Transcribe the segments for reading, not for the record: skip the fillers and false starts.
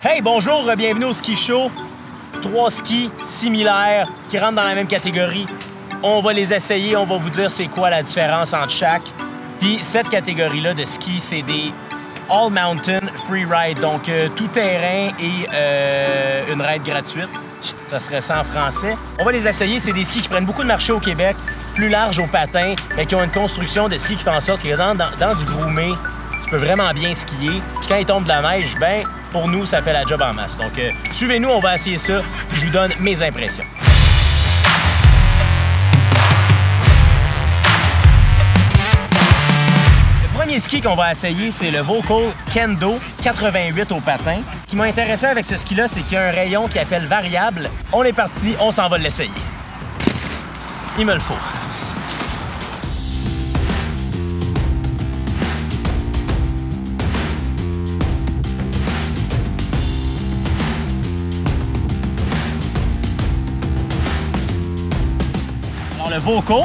Hey, bonjour, bienvenue au Ski Show. 3 skis similaires qui rentrent dans la même catégorie. On va les essayer, on va vous dire c'est quoi la différence entre chaque. Puis cette catégorie-là de ski, c'est des All Mountain Free Ride, donc tout terrain et une ride gratuite. Ça serait ça en français. On va les essayer, c'est des skis qui prennent beaucoup de marché au Québec, plus larges au patin, mais qui ont une construction de ski qui fait en sorte que dans du groomé, tu peux vraiment bien skier. Puis quand il tombe de la neige, ben pour nous, ça fait la job en masse. Donc suivez-nous, on va essayer ça, puis je vous donne mes impressions. Le premier ski qu'on va essayer, c'est le Volcol Kendo 88 au patin. Ce qui m'a intéressé avec ce ski-là, c'est qu'il y a un rayon qui appelle variable. On est parti, on s'en va l'essayer. Il me le faut. Alors le Volcol,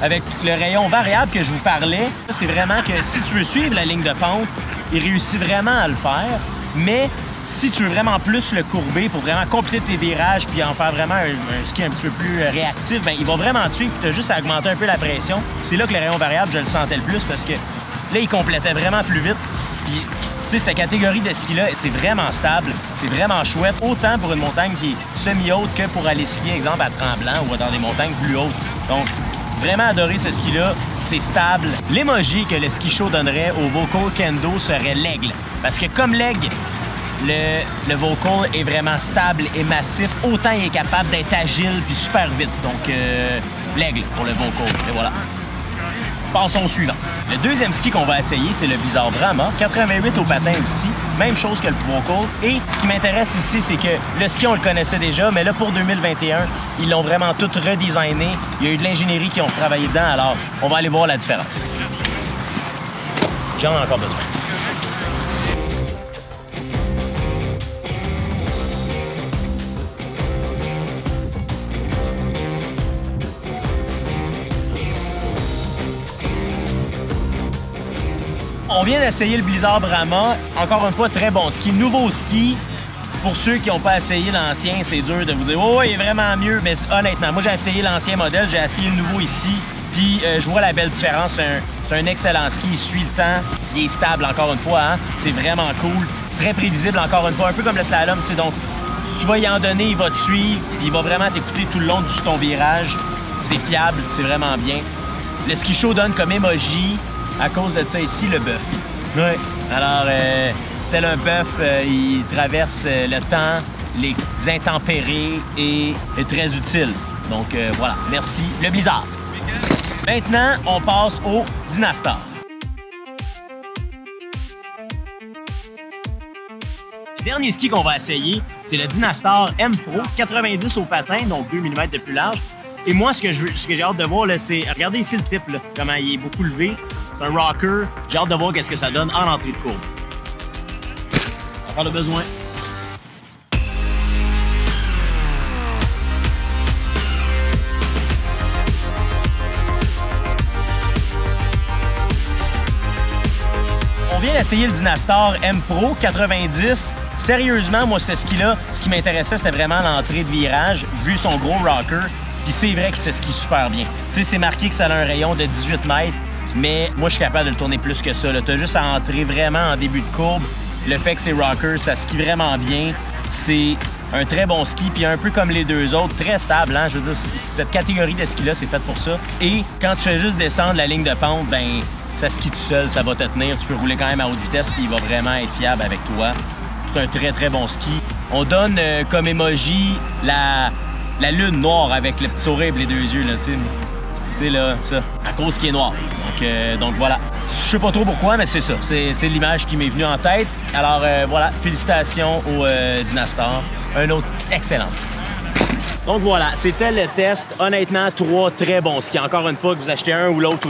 avec le rayon variable que je vous parlais, c'est vraiment que si tu veux suivre la ligne de pente, il réussit vraiment à le faire, mais si tu veux vraiment plus le courber pour vraiment compléter tes virages puis en faire vraiment un ski un petit peu plus réactif, ben il va vraiment te suivre, tu as juste à augmenter un peu la pression. C'est là que le rayon variable, je le sentais le plus parce que là, il complétait vraiment plus vite. Puis, tu sais, cette catégorie de ski-là, c'est vraiment stable, c'est vraiment chouette, autant pour une montagne qui est semi-haute que pour aller skier, exemple, à Tremblant ou dans des montagnes plus hautes. Donc, vraiment adoré ce ski-là, c'est stable. L'emoji que le Ski Show donnerait au Volcol Kendo serait l'aigle. Parce que comme l'aigle, le Volcol est vraiment stable et massif, autant il est capable d'être agile puis super vite. Donc, l'aigle pour le Volcol, et voilà. Passons au suivant. Le deuxième ski qu'on va essayer, c'est le Blizzard Brahma, 88 au patin aussi, même chose que le Volcol. Et ce qui m'intéresse ici, c'est que le ski, on le connaissait déjà, mais là, pour 2021, ils l'ont vraiment tout redesigné. Il y a eu de l'ingénierie qui ont travaillé dedans, alors on va aller voir la différence. J'en ai encore besoin. On vient d'essayer le Blizzard Brahma. Encore une fois, très bon ski. Nouveau ski. Pour ceux qui n'ont pas essayé l'ancien, c'est dur de vous dire « Oh, il est vraiment mieux ». Mais honnêtement, moi, j'ai essayé l'ancien modèle, j'ai essayé le nouveau ici. Puis, je vois la belle différence. C'est un excellent ski. Il suit le temps. Il est stable, encore une fois. Hein? C'est vraiment cool. Très prévisible, encore une fois. Un peu comme le slalom. Donc, si tu vas y en donner, il va te suivre. Il va vraiment t'écouter tout le long de ton virage. C'est fiable. C'est vraiment bien. Le Ski Show donne comme emoji, à cause de ça ici, le bœuf. Oui. Alors, tel un bœuf, il traverse le temps, les intempéries et est très utile. Donc, voilà. Merci. Le Blizzard. Maintenant, on passe au Dynastar. Le dernier ski qu'on va essayer, c'est le Dynastar M Pro, 90 au patin, donc 2 mm de plus large. Et moi, ce que j'ai hâte de voir, c'est... Regardez ici le type, là, comment il est beaucoup levé. C'est un rocker. J'ai hâte de voir qu'est-ce que ça donne en entrée de courbe. On a besoin. On vient d'essayer le Dynastar M Pro 90. Sérieusement, moi, ce ski-là, ce qui m'intéressait, c'était vraiment l'entrée de virage, vu son gros rocker. Puis c'est vrai que ça skie super bien. Tu sais, c'est marqué que ça a un rayon de 18 mètres, mais moi, je suis capable de le tourner plus que ça. Tu as juste à entrer vraiment en début de courbe. Le fait que c'est rocker, ça skie vraiment bien. C'est un très bon ski, puis un peu comme les deux autres, très stable. Hein? Je veux dire, cette catégorie de ski-là, c'est fait pour ça. Et quand tu fais juste descendre la ligne de pente, ben ça skie tout seul, ça va te tenir. Tu peux rouler quand même à haute vitesse, puis il va vraiment être fiable avec toi. C'est un très, très bon ski. On donne comme emoji la lune noire avec le petit sourire et les deux yeux, là, tu sais, là, ça, à cause qu'il est noir. Donc voilà. Je sais pas trop pourquoi, mais c'est ça. C'est l'image qui m'est venue en tête. Alors voilà, félicitations au Dynastar. Un autre excellent ski. Donc voilà, c'était le test. Honnêtement, 3 très bons skis. Encore une fois, que vous achetez un ou l'autre,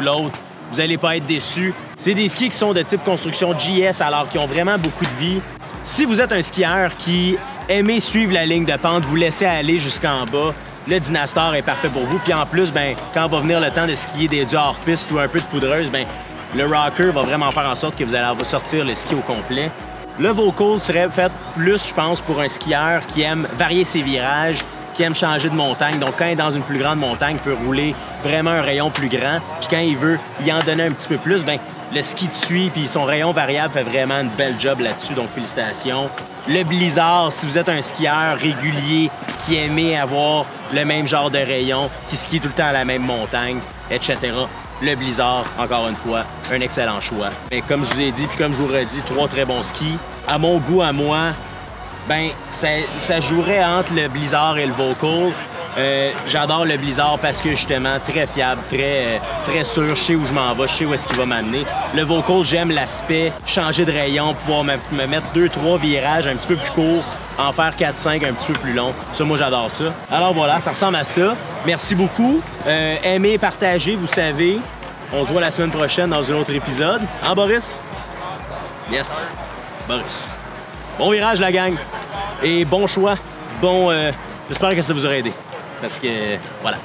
vous n'allez pas être déçus. C'est des skis qui sont de type construction JS, alors qui ont vraiment beaucoup de vie. Si vous êtes un skieur qui aimez suivre la ligne de pente, vous laissez aller jusqu'en bas, le Dynastar est parfait pour vous. Puis en plus, ben, quand va venir le temps de skier du hors-piste ou un peu de poudreuse, ben, le rocker va vraiment faire en sorte que vous allez sortir le ski au complet. Le Vocal serait fait plus, je pense, pour un skieur qui aime varier ses virages, qui aime changer de montagne. Donc, quand il est dans une plus grande montagne, il peut rouler vraiment un rayon plus grand. Puis quand il veut y en donner un petit peu plus, ben le ski te suit, puis son rayon variable fait vraiment une belle job là-dessus. Donc, félicitations. Le Blizzard, si vous êtes un skieur régulier qui aimait avoir le même genre de rayon, qui skie tout le temps à la même montagne, etc., le Blizzard, encore une fois, un excellent choix. Mais comme je vous ai dit, puis comme je vous redis, 3 très bons skis. À mon goût, à moi, ben ça jouerait entre le Blizzard et le Vocal. J'adore le Blizzard parce que justement, très fiable, très sûr, je sais où je m'en vais, je sais où est-ce qu'il va m'amener. Le Vocal, j'aime l'aspect changer de rayon, pouvoir me mettre 2-3 virages un petit peu plus courts, en faire 4-5 un petit peu plus long. Ça, moi, j'adore ça. Alors voilà, ça ressemble à ça. Merci beaucoup. Aimez, partagez, vous savez. On se voit la semaine prochaine dans un autre épisode. Hein, Boris? Yes, Boris. Bon virage, la gang. Et bon choix. Bon, j'espère que ça vous aura aidé. Parce que, voilà.